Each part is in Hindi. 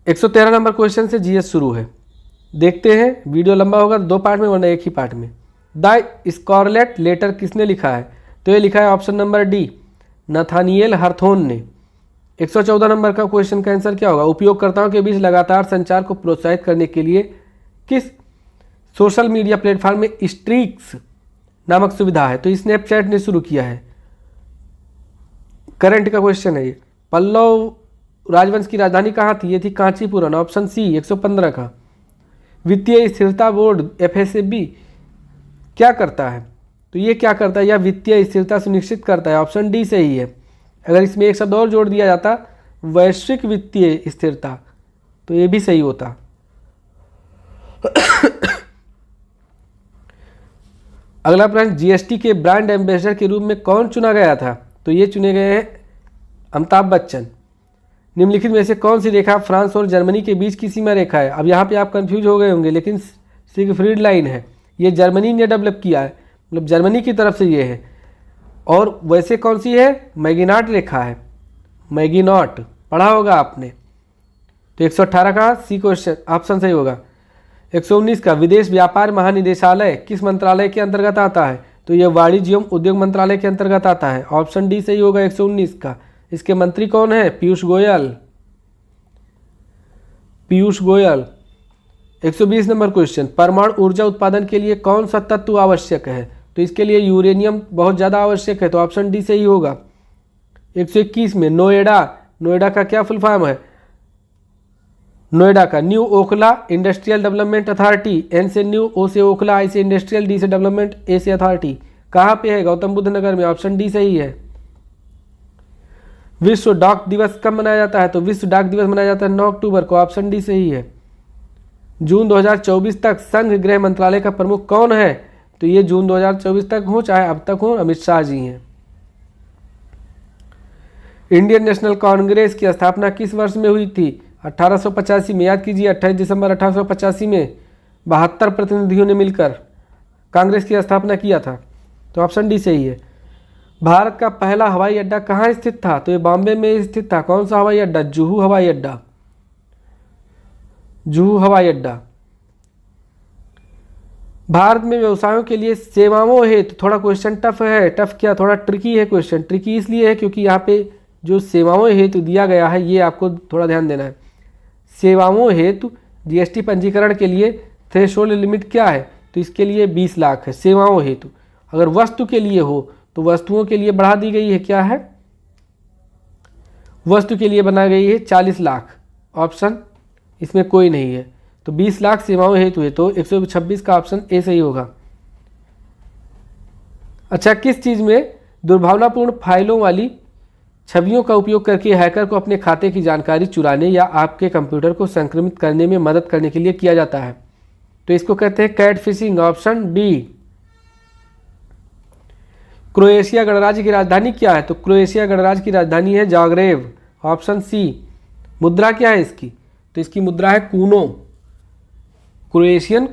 113 नंबर क्वेश्चन से जीएस शुरू है। देखते हैं, वीडियो लंबा होगा तो 2 पार्ट में वरना एक ही पार्ट में। द स्कारलेट लेटर किसने लिखा है? तो ये लिखा है option number D, Nathaniel Hawthorne ने। 114 नंबर का क्वेश्चन का आंसर क्या होगा? उपयोगकर्ताओं के बीच लगातार संचार को प्रोत्साहित करने के लिए किस सोशल मीडिया प्लेटफॉर्म में स्ट्रीक्स नामक सुविधा है? तो स्नैपचैट ने शुरू किया है। करंट का क्वेश्चन है ये। पल्लव राजवंश की राजधानी कहाँ थी? ये थी कांचीपुरम, ऑप्शन सी 115 का। वित्तीय स्थिरता बोर्ड एफएसबी क्या करता है? तो ये क्या करता है? यह वित्तीय स्थिरता सुनिश्चित करता है, ऑप्शन डी सही है। अगर इसमें एक शब्द और जोड़ दिया जाता वैश्विक वित्तीय स्थिरता, तो ये भी सही होता। अगला प्रश्न, जीएसटी के ब्रांड एम्बेसडर के रूप में कौन चुना गया था? तो ये चुने गए हैं अमिताभ बच्चन। निम्नलिखित में से कौन सी रेखा फ्रांस और जर्मनी के बीच की सीमा रेखा है? अब यहाँ पे आप कंफ्यूज हो गए होंगे, लेकिन सिगफ्रीड लाइन है, ये जर्मनी ने डेवलप किया है, मतलब जर्मनी की तरफ से ये है। और वैसे कौन सी है? मैगिनॉट रेखा है, मैगिनॉट पढ़ा होगा आपने। तो 118 का सी क्वेश्चन ऑप्शन सही होगा। 119 का विदेश व्यापार महानिदेशालय किस मंत्रालय के अंतर्गत आता है? तो यह वाणिज्य एवं उद्योग मंत्रालय के अंतर्गत आता है, ऑप्शन डी सही होगा 119 का। इसके मंत्री कौन है? पीयूष गोयल। पीयूष गोयल। 120 नंबर क्वेश्चन, परमाणु ऊर्जा उत्पादन के लिए कौन सा तत्व आवश्यक है? तो इसके लिए यूरेनियम बहुत ज़्यादा आवश्यक है, तो ऑप्शन डी सही होगा। 121 में नोएडा, नोएडा का क्या फुल फॉर्म है? नोएडा का new Okhla industrial development authority, N से न्यू, ओ से ओखला, आई से इंडस्ट्रियल, डी से डेवलपमेंट, ए से अथॉरिटी। कहाँ पे है? गौतम बुद्ध नगर में, ऑप्शन डी सही है। विश्व डाक दिवस कब मनाया जाता है? तो विश्व डाक दिवस मनाया जाता है 9 अक्टूबर को, ऑप्शन डी सही है। जून 2024 तक संघ गृह मंत्रालय का प्रमुख कौन है? तो ये जून 2024 तक हो चाहे अब तक हो, अमित शाह जी हैं। इंडियन नेशनल कांग्रेस की स्थापना किस वर्ष में हुई थी? 1885 में। याद कीजिए, 28 दिसंबर 1885 में 72 प्रतिनिधियों ने मिलकर कांग्रेस की स्थापना किया था, तो ऑप्शन डी सही है। भारत का पहला हवाई अड्डा कहाँ स्थित था? तो ये बॉम्बे में स्थित था। कौन सा हवाई अड्डा? जुहू हवाई अड्डा, जुहू हवाई अड्डा। भारत में व्यवसायों के लिए सेवाओं हेतु, थोड़ा क्वेश्चन टफ है। टफ क्या, थोड़ा ट्रिकी है क्वेश्चन। ट्रिकी इसलिए है क्योंकि यहाँ पे जो सेवाओं हेतु दिया गया है, ये आपको थोड़ा ध्यान देना है। सेवाओं हेतु जीएसटी पंजीकरण के लिए थ्रेशोल्ड लिमिट क्या है? तो इसके लिए 20 लाख है सेवाओं हेतु। अगर वस्तु के लिए हो तो वस्तुओं के लिए बढ़ा दी गई है, क्या है? वस्तु के लिए बनाई गई है 40 लाख, ऑप्शन इसमें कोई नहीं है। तो 20 लाख सेवाओं हेतु है, तो 126 का ऑप्शन ए सही होगा। अच्छा, किस चीज़ में दुर्भावनापूर्ण फाइलों वाली छवियों का उपयोग करके हैकर को अपने खाते की जानकारी चुराने या आपके कंप्यूटर को संक्रमित करने में मदद करने के लिए किया जाता है? तो इसको कहते हैं cat fishing, option B. Croatia गणराज्य की राजधानी क्या है? तो क्रोएशिया गणराज्य की राजधानी है जाग्रेब, ऑप्शन सी। मुद्रा क्या है इसकी? तो इसकी मुद्रा है कूनो, क्रोएशियन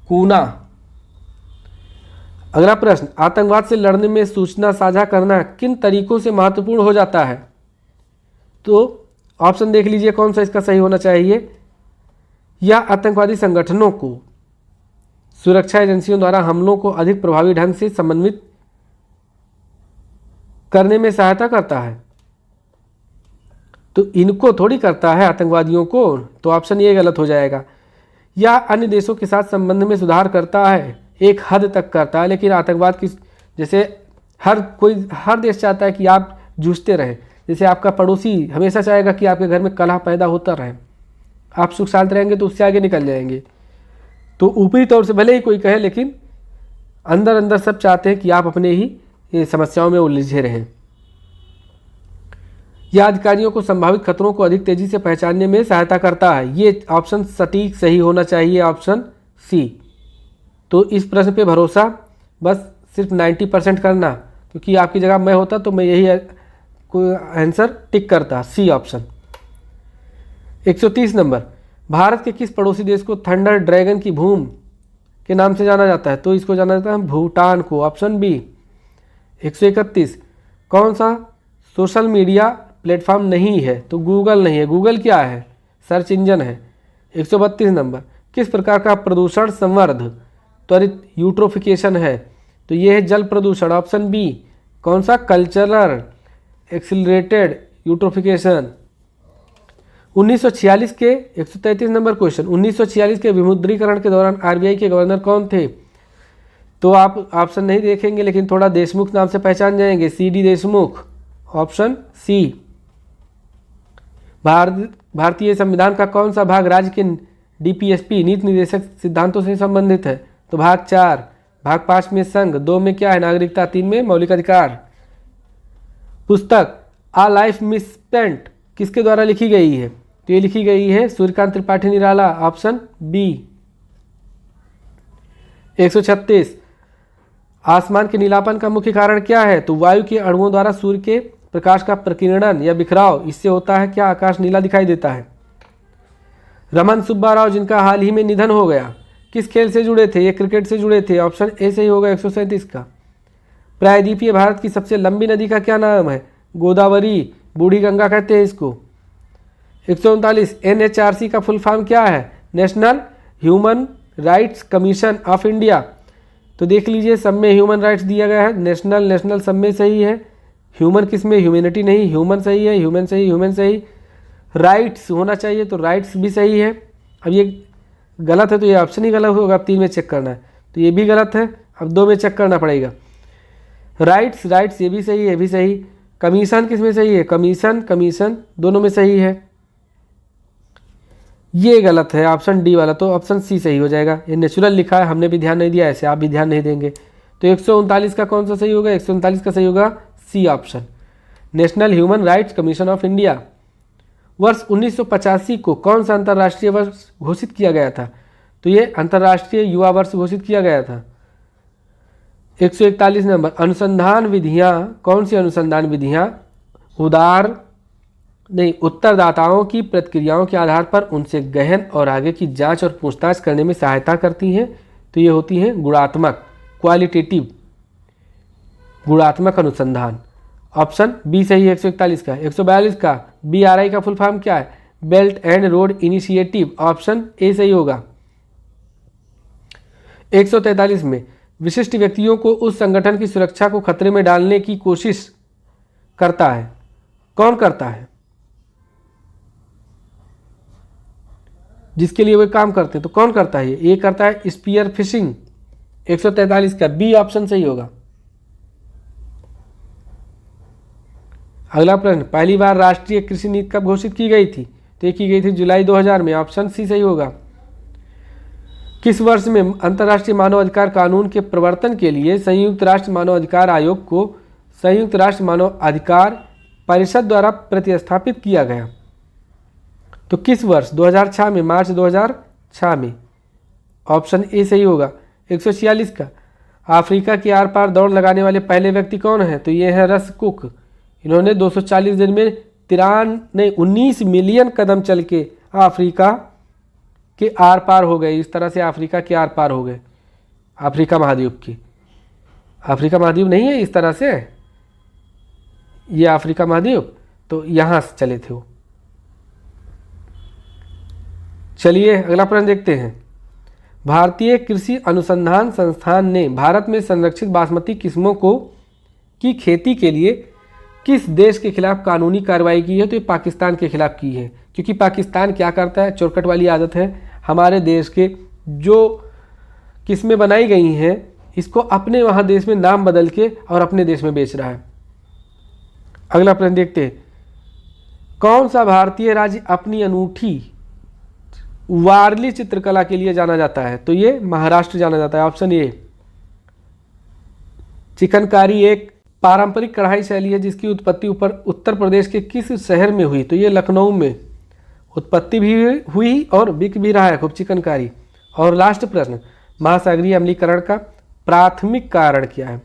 कूना। अगला प्रश्न, आतंकवाद से लड़ने में सूचना साझा करना किन तरीकों से महत्वपूर्ण हो जाता है? तो ऑप्शन देख लीजिए कौन सा इसका सही होना चाहिए। या आतंकवादी संगठनों को सुरक्षा एजेंसियों द्वारा हमलों को अधिक प्रभावी ढंग से समन्वित करने में सहायता करता है। तो इनको थोड़ी करता है, आतंकवादियों को, तो ऑप्शन ये गलत हो जाएगा। या अन्य देशों के साथ संबंध में सुधार करता है, एक हद तक करता है, लेकिन आतंकवाद की जैसे हर देश चाहता है कि आप जूझते रहें। जैसे आपका पड़ोसी हमेशा चाहेगा कि आपके घर में कलह पैदा होता रहे, आप सुख शांत रहेंगे तो उससे आगे निकल जाएंगे। तो ऊपरी तौर से भले ही कोई कहे, लेकिन अंदर अंदर सब चाहते हैं कि आप अपने ही समस्याओं में उलझे रहें। यह अधिकारियों को संभावित खतरों को अधिक तेजी से पहचानने में सहायता करता है। ये ऑप्शन सटीक सही होना चाहिए, ऑप्शन सी। तो इस प्रश्न पे भरोसा बस सिर्फ 90% करना, क्योंकि आपकी जगह मैं होता तो मैं यही आंसर टिक करता, सी ऑप्शन। 130 नंबर, भारत के किस पड़ोसी देश को थंडर ड्रैगन की भूमि के नाम से जाना जाता है? तो इसको जाना जाता है भूटान को, ऑप्शन बी। 131, कौन सा सोशल मीडिया प्लेटफॉर्म नहीं है? तो गूगल नहीं है। गूगल क्या है? सर्च इंजन है। 132 नंबर, किस प्रकार का प्रदूषण संवर्ध त्वरित यूट्रोफिकेशन है? तो ये है जल प्रदूषण, ऑप्शन बी। कौन सा? Cultural accelerated eutrophication. 1946 के 133 नंबर क्वेश्चन, 1946 के विमुद्रीकरण के दौरान आरबीआई के गवर्नर कौन थे? तो आप ऑप्शन नहीं देखेंगे लेकिन थोड़ा देशमुख नाम से पहचान जाएंगे, सी.डी. Deshmukh, option C. भारतीय संविधान का कौन सा भाग राज्य के डीपीएसपी नीति निर्देशक सिद्धांतों से संबंधित है? तो भाग 4। भाग 5 में संघ, 2 में क्या है? नागरिकता, 3 में मौलिक अधिकार। पुस्तक आ लाइफ मिसस्पेंट किसके द्वारा लिखी गई है? तो ये लिखी गई है सूर्यकांत त्रिपाठी निराला, ऑप्शन बी। 136, आसमान के नीलापन का मुख्य कारण क्या है? तो वायु के अणुओं द्वारा सूर्य के प्रकाश का प्रकीर्णन या बिखराव, इससे होता है क्या? आकाश नीला दिखाई देता है। रमन सुब्बा राव जिनका हाल ही में निधन हो गया, किस खेल से जुड़े थे? ये क्रिकेट से जुड़े थे, ऑप्शन ए सही होगा 137 का। प्रायद्वीपीय भारत की सबसे लंबी नदी का क्या नाम है? गोदावरी, बूढ़ी गंगा कहते हैं इसको। 139, एनएचआरसी का फुल फॉर्म क्या है? National human rights commission of India. तो देख लीजिए, सब में ह्यूमन राइट्स दिया गया है, नेशनल सब में सही है, ह्यूमन किस में? ह्यूमैनिटी नहीं, ह्यूमन सही है, ह्यूमन सही, राइट्स होना चाहिए तो राइट्स भी सही है। अब ये गलत है तो ये ऑप्शन ही गलत होगा, अब 3 में चेक करना है, तो ये भी गलत है, अब 2 में चेक करना पड़ेगा। राइट्स ये भी सही है, ये भी सही। कमीशन किस में सही है? कमीशन दोनों में सही है। ये गलत है ऑप्शन डी वाला, तो ऑप्शन सी सही हो जाएगा। ये नेचुरल लिखा है, हमने भी ध्यान नहीं दिया, ऐसे आप भी ध्यान नहीं देंगे। तो 139 का कौन सा सही होगा? 139 का सही होगा C option, national human rights commission of India. वर्ष 1985 को कौन सा अंतर्राष्ट्रीय वर्ष घोषित किया गया था? तो ये अंतर्राष्ट्रीय युवा वर्ष घोषित किया गया था। 141 नंबर, अनुसंधान विधियाँ, कौन सी अनुसंधान विधियाँ उत्तरदाताओं की प्रतिक्रियाओं के आधार पर उनसे गहन और आगे की जांच और पूछताछ करने में सहायता करती हैं? तो ये होती हैं गुणात्मक, क्वालिटेटिव, गुणात्मक अनुसंधान, ऑप्शन बी सही है 141 का। 142 का, BRI का फुल फॉर्म क्या है? Belt and road initiative, option A सही होगा। 143 में, विशिष्ट व्यक्तियों को उस संगठन की सुरक्षा को खतरे में डालने की कोशिश करता है, कौन करता है? जिसके लिए वे काम करते हैं, तो कौन करता है? ये करता है स्पीयर फिशिंग। 143 का बी ऑप्शन सही होगा। अगला प्रश्न, पहली बार राष्ट्रीय कृषि नीति कब घोषित की गई थी? तो ये की गई थी जुलाई 2000 में, ऑप्शन सी सही होगा। किस वर्ष में अंतर्राष्ट्रीय मानवाधिकार कानून के प्रवर्तन के लिए संयुक्त राष्ट्र मानवाधिकार आयोग को संयुक्त राष्ट्र मानवाधिकार परिषद द्वारा प्रतिस्थापित किया गया? तो किस वर्ष? 2006 में, मार्च 2006 में, ऑप्शन ए सही होगा। 146 का, अफ्रीका के आर पार दौड़ लगाने वाले पहले व्यक्ति कौन है? तो ये है रस कुक। इन्होंने 240 दिन में 19 मिलियन कदम चल के अफ्रीका के आर पार हो गए। इस तरह से अफ्रीका के आर पार हो गए, अफ्रीका महाद्वीप की। अफ्रीका महाद्वीप नहीं है इस तरह से, ये अफ्रीका महाद्वीप, तो यहाँ से चले थे वो। चलिए अगला प्रश्न देखते हैं। भारतीय कृषि अनुसंधान संस्थान ने भारत में संरक्षित बासमती किस्मों की खेती के लिए किस देश के खिलाफ कानूनी कार्रवाई की है? तो ये पाकिस्तान के खिलाफ की है, क्योंकि पाकिस्तान क्या करता है, चौरकट वाली आदत है, हमारे देश के जो किस्में बनाई गई हैं इसको अपने वहाँ देश में नाम बदल के और अपने देश में बेच रहा है। अगला प्रश्न देखते हैं, कौन सा भारतीय राज्य अपनी अनूठी वारली चित्रकला के लिए जाना जाता है? तो ये महाराष्ट्र जाना जाता है, ऑप्शन ए। चिकनकारी एक पारंपरिक कढ़ाई शैली है जिसकी उत्पत्ति उत्तर प्रदेश के किस शहर में हुई? तो ये लखनऊ में उत्पत्ति भी हुई और बिक भी रहा है खूब चिकनकारी। और लास्ट प्रश्न, महासागरीय अम्लीकरण का प्राथमिक कारण क्या है?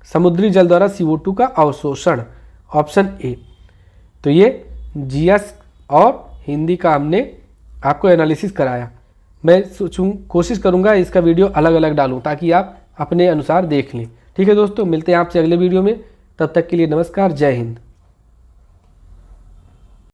समुद्री जल द्वारा CO2 का अवशोषण, ऑप्शन ए। तो ये GS और हिंदी का हमने आपको एनालिसिस कराया। मैं कोशिश करूंगा इसका वीडियो अलग अलग डालूं ताकि आप अपने अनुसार देख लें। ठीक है दोस्तों, मिलते हैं आपसे अगले वीडियो में, तब तक के लिए नमस्कार, जय हिंद।